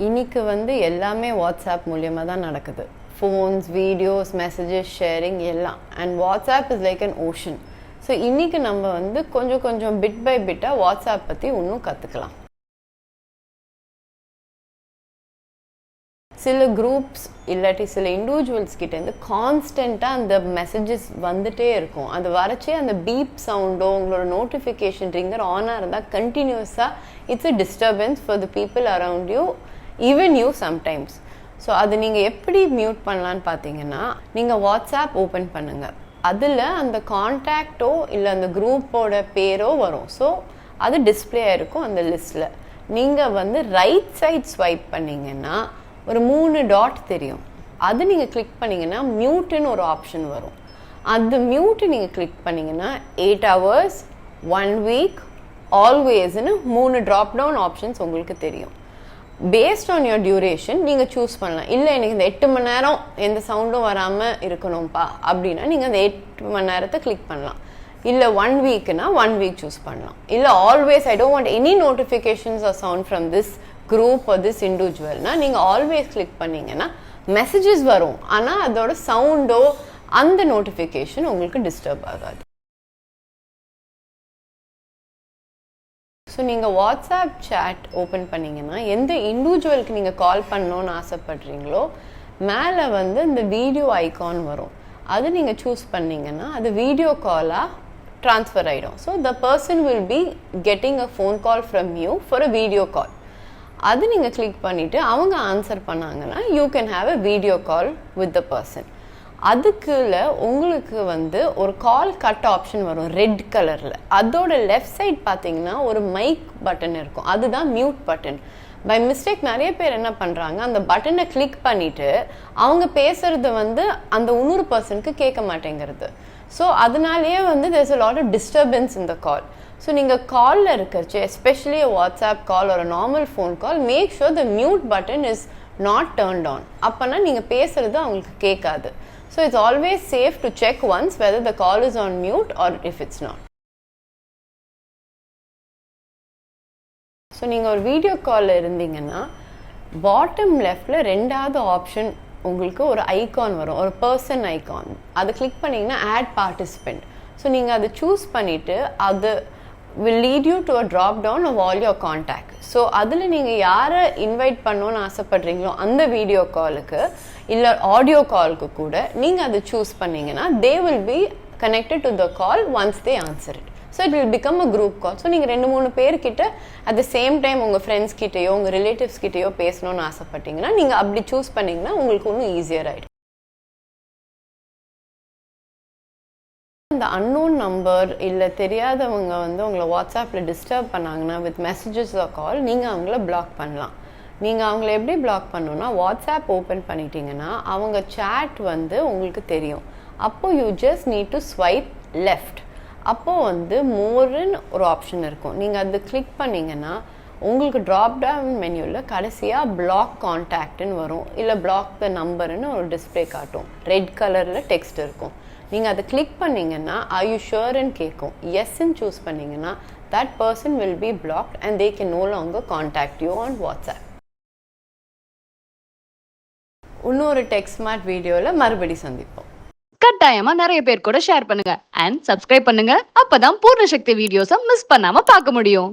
இன்னைக்கு வந்து எல்லாமே வாட்ஸ்அப் மூலியமா தான் நடக்குது. ஃபோன்ஸ், வீடியோஸ், மெசேஜஸ், ஷேரிங் எல்லாம். And WhatsApp is like an ocean. So இன்னைக்கு நம்ம வந்து கொஞ்சம் பிட் பை பிட்டாக வாட்ஸ்அப் பற்றி இன்னும் கற்றுக்கலாம். சில குரூப்ஸ் இல்லாட்டி சில இண்டிவிஜுவல்ஸ் கிட்டேருந்து கான்ஸ்டண்ட்டாக அந்த மெசேஜஸ் வந்துட்டே இருக்கும். அது வரைச்சே அந்த பீப் சவுண்டோ உங்களோட நோட்டிஃபிகேஷன் ரிங்கர் ஆனாக இருந்தால் கண்டினியூஸாக it's a disturbance for the people around you, even you sometimes. So அது நீங்கள் எப்படி மியூட் பண்ணலான்னு பார்த்தீங்கன்னா, நீங்கள் வாட்ஸ்அப் ஓப்பன் பண்ணுங்கள். அதில் அந்த கான்டாக்டோ இல்லை அந்த குரூப்போட பேரோ வரும். ஸோ அது டிஸ்பிளே ஆகிருக்கும் அந்த லிஸ்ட்டில். நீங்கள் வந்து ரைட் சைட் ஸ்வைப் பண்ணிங்கன்னா ஒரு 3 டாட் தெரியும். அது நீங்கள் கிளிக் பண்ணிங்கன்னா மியூட்டுன்னு ஒரு ஆப்ஷன் வரும். அது மியூட்டு நீங்கள் கிளிக் பண்ணிங்கன்னா 8 hours, 1 week, ஆல்வேஸ்ன்னு 3 ட்ராப் டவுன் ஆப்ஷன்ஸ் உங்களுக்கு தெரியும். பேஸ்ட் ஆன் யோர் டியூரேஷன் நீங்கள் சூஸ் பண்ணலாம். இல்லை எனக்கு இந்த 8 மணி நேரம் எந்த சவுண்டும் வராமல் இருக்கணும்ப்பா அப்படின்னா நீங்கள் அந்த 8 மணி நேரத்தை கிளிக் பண்ணலாம். இல்லை 1 weekனா 1 week சூஸ் பண்ணலாம். இல்லை always I don't want any notifications or sound from this group or this இண்டிவிஜுவல்னா நீங்கள் ஆல்வேஸ் கிளிக் பண்ணிங்கன்னா மெசேஜஸ் வரும். ஆனால் அதோட சவுண்டோ அந்த நோட்டிஃபிகேஷன் உங்களுக்கு டிஸ்டர்ப் ஆகாது. ஸோ நீங்கள் வாட்ஸ்அப் சேட் ஓப்பன் பண்ணிங்கன்னா எந்த இண்டிவிஜுவலுக்கு நீங்கள் கால் பண்ணணுன்னு ஆசைப்படுறீங்களோ மேலே வந்து இந்த வீடியோ ஐகான் வரும். அது நீங்கள் சூஸ் பண்ணிங்கன்னா அது வீடியோ காலாக ட்ரான்ஸ்ஃபர் ஆகிடும். So the person will be getting a phone call from you for a video call. அது நீங்கள் கிளிக் பண்ணிவிட்டு அவங்க ஆன்சர் பண்ணாங்கன்னா you can have a video call with the person. அதுக்குள்ள உங்களுக்கு வந்து ஒரு கால் கட் ஆப்ஷன் வரும் ரெட் கலரில். அதோட லெஃப்ட் சைட் பார்த்தீங்கன்னா ஒரு மைக் பட்டன் இருக்கும். அதுதான் மியூட் பட்டன். பை மிஸ்டேக் நிறைய பேர் என்ன பண்ணுறாங்க, அந்த பட்டனை கிளிக் பண்ணிவிட்டு அவங்க பேசுறது வந்து அந்த இன்னொரு பர்சனுக்கு கேட்க மாட்டேங்கிறது. ஸோ அதனாலேயே வந்து there's a lot of disturbance in the call. So நீங்கள் காலில் இருக்கிறச்சு, எஸ்பெஷலி வாட்ஸ்அப் கால் ஒரு normal phone call, make sure the mute button is not turned on. அப்போனா நீங்கள் பேசுறது அவங்களுக்கு கேட்காது. So it's always safe to check once whether the call is on mute or if it's not. So நீங்கள் ஒரு video காலில் இருந்தீங்கன்னா bottom லெஃப்டில் 2வது ஆப்ஷன் உங்களுக்கு ஒரு ஐகான் வரும், ஒரு பர்சன் ஐகான். அதை கிளிக் பண்ணிங்கன்னா ஆட் பார்ட்டிசிபெண்ட். ஸோ நீங்கள் அதை சூஸ் பண்ணிவிட்டு அது will lead you to a drop down of all your contact. So அதில் நீங்கள் யாரை இன்வைட் பண்ணணும்னு ஆசைப்படுறீங்களோ அந்த வீடியோ காலுக்கு இல்லை ஆடியோ காலுக்கு கூட நீங்கள் அதை சூஸ் பண்ணிங்கன்னா they will be connected to the call once they answer it. So it will become a group call. So நீங்கள் 2-3 பேர்கிட்ட at the same time உங்கள் ஃப்ரெண்ட்ஸ் கிட்டேயோ உங்கள் ரிலேட்டிவ்ஸ் கிட்டேயோ பேசணும்னு ஆசைப்பட்டீங்கன்னா நீங்கள் அப்படி சூஸ் பண்ணிங்கன்னா உங்களுக்கு இன்னும் ஈஸியர் ஆகிடும். இந்த அன்னோன் நம்பர் இல்லை தெரியாதவங்க வந்து உங்களை வாட்ஸ்அப்பில் டிஸ்டர்ப் பண்ணாங்கன்னா வித் மெசேஜஸ் ஆர் கால் நீங்கள் அவங்கள பிளாக் பண்ணலாம். நீங்கள் அவங்கள எப்படி பிளாக் பண்ணணும்னா வாட்ஸ்அப் ஓப்பன் பண்ணிட்டீங்கன்னா அவங்க சேட் வந்து உங்களுக்கு தெரியும். அப்போது you just need to swipe left. அப்போது வந்து மோர்ன்னு ஒரு ஆப்ஷன் இருக்கும். நீங்கள் அது கிளிக் பண்ணிங்கன்னா உங்களுக்கு ட்ராப் டவுன் மெனுவில் கடைசியாக பிளாக் கான்டாக்ட்னு வரும், இல்லை பிளாக் த நம்பர்னு ஒரு டிஸ்பிளே காட்டும். ரெட் கலரில் டெக்ஸ்ட் இருக்கும். நீங்கள் அதை கிளிக் பண்ணிங்கன்னா ஆர் யூ ஷுர்ன்னு கேட்கும். எஸ்ன்னு சூஸ் பண்ணிங்கன்னா that person will be blocked and they can no longer contact you on WhatsApp. இன்னொரு டெக் ஸ்மார்ட் வீடியோவில் மறுபடி சந்திப்போம். கட்டாயமா நிறைய பேர் கூட ஷேர் பண்ணுங்க அண்ட் சப்ஸ்கிரைப் பண்ணுங்க. அப்பதான் பூர்ணசக்தி வீடியோஸை மிஸ் பண்ணாம பார்க்க முடியும்.